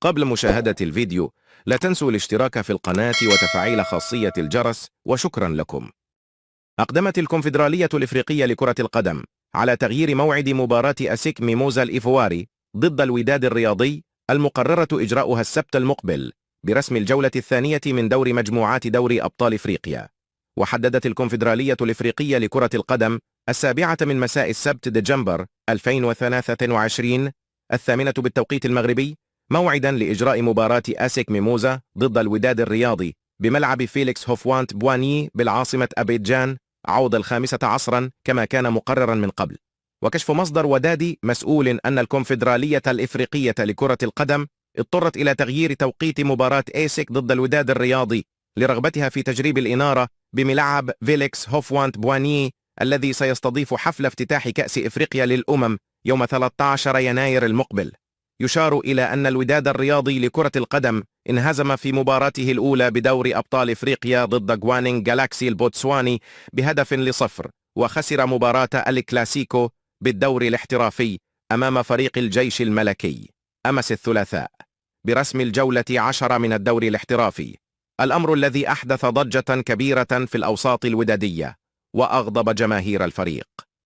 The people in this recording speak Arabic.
قبل مشاهدة الفيديو لا تنسوا الاشتراك في القناة وتفعيل خاصية الجرس، وشكرا لكم. أقدمت الكونفدرالية الإفريقية لكرة القدم على تغيير موعد مباراة أسيك ميموزا الإيفواري ضد الوداد الرياضي المقررة إجراؤها السبت المقبل برسم الجولة الثانية من دور مجموعات دوري أبطال إفريقيا. وحددت الكونفدرالية الإفريقية لكرة القدم 7 من مساء السبت دجنبر 2023 8 بالتوقيت المغربي موعدا لإجراء مباراة أسيك ميموزا ضد الوداد الرياضي بملعب فيليكس هوفوانت بواني بالعاصمة أبيجان عوض 5 عصرا كما كان مقررا من قبل. وكشف مصدر ودادي مسؤول أن الكونفدرالية الإفريقية لكرة القدم اضطرت إلى تغيير توقيت مباراة أسيك ضد الوداد الرياضي لرغبتها في تجريب الإنارة بملعب فيليكس هوفوانت بواني الذي سيستضيف حفل افتتاح كأس إفريقيا للأمم يوم 13 يناير المقبل. يشار إلى أن الوداد الرياضي لكرة القدم انهزم في مباراته الأولى بدور أبطال إفريقيا ضد جوانينج جالاكسي البوتسواني ب1-0، وخسر مباراة الكلاسيكو بالدور الاحترافي أمام فريق الجيش الملكي أمس الثلاثاء برسم الجولة 10 من الدور الاحترافي، الأمر الذي أحدث ضجة كبيرة في الأوساط الودادية وأغضب جماهير الفريق.